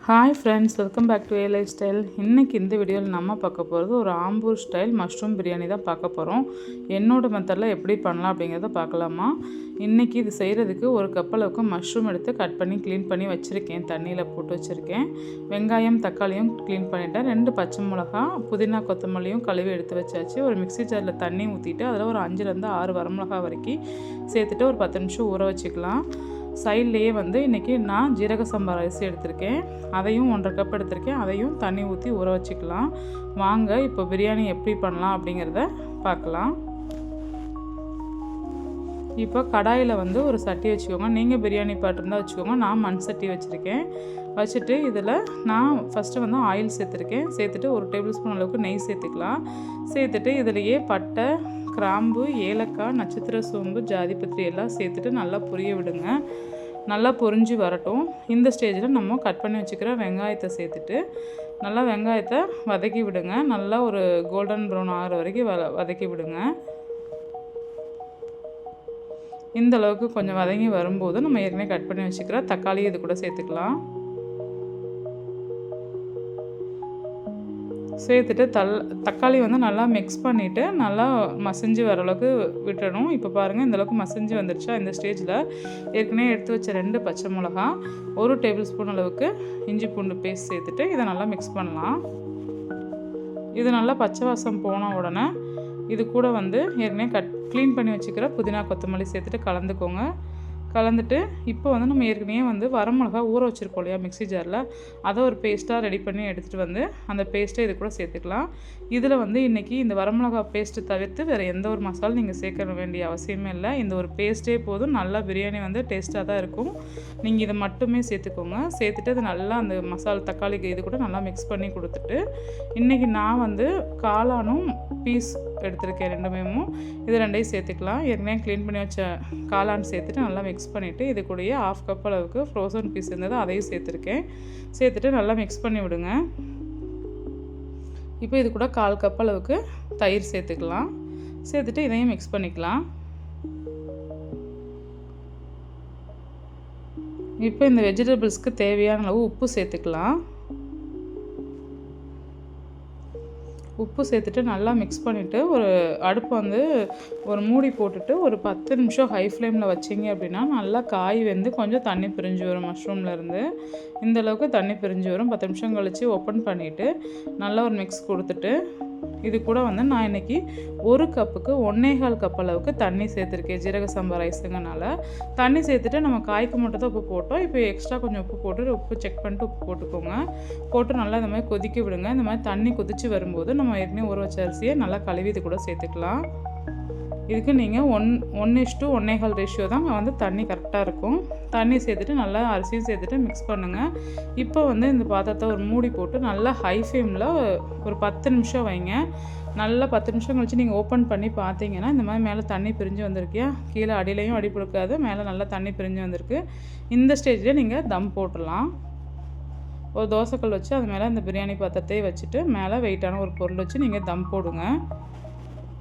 Hi friends, welcome back to a lifestyle. இன்றைக்கி இந்த வீடியோவில் நம்ம பார்க்க போகிறது ஒரு ஆம்பூர் ஸ்டைல் மஷ்ரூம் பிரியாணி தான் பார்க்க போகிறோம். என்னோடய மெத்தடில் எப்படி பண்ணலாம் அப்படிங்கிறத பார்க்கலாமா. இன்றைக்கி இது செய்கிறதுக்கு ஒரு கப் அளவுக்கு மஷ்ரூம் எடுத்து கட் பண்ணி க்ளீன் பண்ணி வச்சுருக்கேன். தண்ணியில் போட்டு வச்சுருக்கேன். வெங்காயம் தக்காளியும் க்ளீன் பண்ணிவிட்டேன். 2 பச்சை மிளகா, புதினா கொத்தமல்லியும் கழுவி எடுத்து வச்சாச்சு. ஒரு மிக்ஸி ஜாரில் தண்ணி ஊற்றிட்டு அதில் ஒரு 5லேருந்து 6 வரமிளகா வரைக்கும் சேர்த்துட்டு ஒரு 10 நிமிஷம் ஊற வச்சுக்கலாம். சைட்லேயே இன்றைக்கி நான் ஜீரக சம்பா அரிசி எடுத்திருக்கேன். அதையும் 1.5 கப் எடுத்திருக்கேன். அதையும் தண்ணி ஊற்றி ஊற வச்சுக்கலாம். வாங்க இப்போ பிரியாணி எப்படி பண்ணலாம் அப்படிங்கிறத பார்க்கலாம். இப்போ கடாயில் ஒரு சட்டி வச்சுக்கோங்க. நீங்கள் பிரியாணி பாட்டு இருந்தால் வச்சுக்கோங்க. நான் மண் சட்டி வச்சுருக்கேன். வச்சுட்டு இதில் நான் ஃபஸ்ட்டு ஆயில் சேர்த்துருக்கேன். சேர்த்துட்டு 1 டேபிள் ஸ்பூன் அளவுக்கு நெய் சேர்த்துக்கலாம். சேர்த்துட்டு இதிலையே பட்டை, கிராம்பு, ஏலக்காய், நட்சத்திர சோம்பு, ஜாதிபத்திரி எல்லாம் சேர்த்துட்டு நல்லா பொரிய விடுங்க. நல்லா பொரிஞ்சு வரட்டும். இந்த ஸ்டேஜில் நம்ம கட் பண்ணி வச்சுக்கிற வெங்காயத்தை சேர்த்துட்டு நல்லா வெங்காயத்தை வதக்கி விடுங்க. நல்லா ஒரு கோல்டன் ப்ரௌன் ஆகிற வரைக்கும் வதக்கி விடுங்க. இந்த அளவுக்கு கொஞ்சம் வதங்கி வரும்போது நம்ம ஏற்கனவே கட் பண்ணி வச்சுக்கிற தக்காளி இது கூட சேர்த்துக்கலாம். சேர்த்துட்டு தக்காளி நல்லா மிக்ஸ் பண்ணிவிட்டு நல்லா மசிஞ்சு வர அளவுக்கு விட்டுறணும். இப்போ பாருங்கள், இந்தளவுக்கு மசிஞ்சு வந்துடுச்சா. இந்த ஸ்டேஜில் ஏற்கனவே எடுத்து வச்ச 2 பச்சை மிளகா, 1 டேபிள் ஸ்பூன் அளவுக்கு இஞ்சி பூண்டு பேஸ்ட் சேர்த்துட்டு இதை நல்லா மிக்ஸ் பண்ணலாம். இது நல்லா பச்சை வாசம் போன உடனே இது கூட ஏற்கனவே க்ளீன் பண்ணி வச்சுக்கிற புதினா கொத்தமல்லி சேர்த்துட்டு கலந்துக்கோங்க. கலந்துட்டு இப்போ நம்ம ஏற்கனவே வரமிளகா ஊற வச்சுருக்கோம் இல்லையா மிக்ஸி ஜாரில், அதை ஒரு பேஸ்ட்டாக ரெடி பண்ணி எடுத்துகிட்டு அந்த பேஸ்ட்டை இது கூட சேர்த்துக்கலாம். இதில் இன்றைக்கி இந்த வரமிளகா பேஸ்ட்டு தவிர்த்து வேறு எந்த ஒரு மசாலும் நீங்கள் சேர்க்க வேண்டிய அவசியமே இல்லை. இந்த ஒரு பேஸ்ட்டே போதும். நல்லா பிரியாணி டேஸ்ட்டாக தான் இருக்கும். நீங்கள் இதை மட்டுமே சேர்த்துக்கோங்க. சேர்த்துட்டு அது நல்லா அந்த மசாலா தக்காளிக்கு இது கூட நல்லா மிக்ஸ் பண்ணி கொடுத்துட்டு, இன்றைக்கி நான் காளானும் பீஸ் எடுத்துருக்கேன். 2மே இது 2ஐயும் சேர்த்துக்கலாம். ஏற்கனவே க்ளீன் பண்ணி வச்ச காளான் சேர்த்துட்டு நல்லா மிக்ஸ் பண்ணிவிட்டு இது கூடயே 1/2 கப் அளவுக்கு ஃப்ரோசன் பீஸ் இருந்தது, அதையும் சேர்த்துருக்கேன். சேர்த்துட்டு நல்லா மிக்ஸ் பண்ணி விடுங்க. இப்போ இது கூட 1/4 கப் அளவுக்கு தயிர் சேர்த்துக்கலாம். சேர்த்துட்டு இதையும் மிக்ஸ் பண்ணிக்கலாம். இப்போ இந்த வெஜிடபிள்ஸ்க்கு தேவையான அளவு உப்பு சேர்த்துக்கலாம். உப்பு சேர்த்துட்டு நல்லா மிக்ஸ் பண்ணிவிட்டு ஒரு அடுப்பு ஒரு மூடி போட்டுட்டு ஒரு 10 நிமிஷம் ஹை ஃப்ளேமில் வச்சிங்க அப்படின்னா நல்லா காய் கொஞ்சம் தண்ணி பிரிஞ்சு வரும். மஷ்ரூம்லேருந்து இந்தளவுக்கு தண்ணி பிரிஞ்சு வரும். 10 நிமிஷம் கழித்து ஓப்பன் பண்ணிவிட்டு நல்லா ஒரு மிக்ஸ் கொடுத்துட்டு இது கூட நான் இன்றைக்கி 1 கப்புக்கு 1.25 கப் அளவுக்கு தண்ணி சேர்த்துருக்கேன். ஜீரக சம்பா ரைஸுங்கனால தண்ணி சேர்த்துட்டு நம்ம காய்க்கு மட்டும் தான் உப்பு போட்டோம். இப்போ எக்ஸ்ட்ரா கொஞ்சம் உப்பு போட்டு உப்பு செக் பண்ணிட்டு உப்பு போட்டுக்கோங்க. போட்டு நல்லா இந்த மாதிரி கொதிக்க விடுங்க. இந்த மாதிரி தண்ணி கொதித்து வரும்போது நம்ம ஏற்கனவே ஊற வச்ச அரிசியை நல்லா கழுவி இது கூட சேர்த்துக்கலாம். இதுக்கு நீங்கள் 1:1.25 ரேஷியோ தான் தண்ணி கரெக்டாக இருக்கும். தண்ணி சேர்த்துட்டு நல்லா அரிசியும் சேர்த்துட்டு மிக்ஸ் பண்ணுங்கள். இப்போ இந்த பாத்திரத்தை ஒரு மூடி போட்டு நல்லா ஹை ஃப்ளேமில் ஒரு 10 நிமிஷம் வைங்க. நல்லா 10 நிமிஷம் கழிச்சு நீங்கள் ஓப்பன் பண்ணி பார்த்தீங்கன்னா இந்த மாதிரி மேலே தண்ணி பிரிஞ்சு வந்திருக்கியா, கீழே அடியிலையும் அடி பிடிக்காது, மேலே நல்லா தண்ணி பிரிஞ்சு வந்திருக்கு. இந்த ஸ்டேஜில் நீங்கள் தம் போட்டுடலாம். ஒரு தோசைக்கல் வச்சு அது மேலே இந்த பிரியாணி பாத்திரத்தையே வச்சுட்டு மேலே வெயிட்டான ஒரு பொருள் வச்சு நீங்கள் தம் போடுங்க.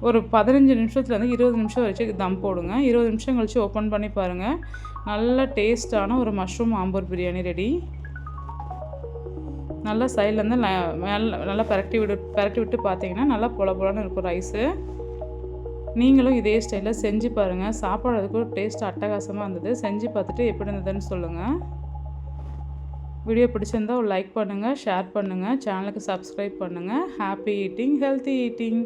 ஒரு 15 நிமிஷத்துலேருந்து 20 நிமிஷம் வரைக்கும் தம் போடுங்க. 20 நிமிஷம் கழித்து ஓப்பன் பண்ணி பாருங்கள். நல்ல டேஸ்ட்டான ஒரு மஷ்ரூம் ஆம்பூர் பிரியாணி ரெடி. நல்லா சைட்லேருந்து மேலே நல்லா பரட்டி விட்டு பார்த்தீங்கன்னா நல்லா பொலன்னு இருக்கும் ரைஸு. நீங்களும் இதே ஸ்டைலில் செஞ்சு பாருங்கள். சாப்பாடு அதுக்கு ஒரு டேஸ்ட் அட்டகாசமாக இருந்தது. செஞ்சு பார்த்துட்டு எப்படி இருந்ததுன்னு சொல்லுங்கள். வீடியோ பிடிச்சிருந்தால் ஒரு லைக் பண்ணுங்கள், ஷேர் பண்ணுங்கள், சேனலுக்கு சப்ஸ்கிரைப் பண்ணுங்கள். Happy eating, healthy eating.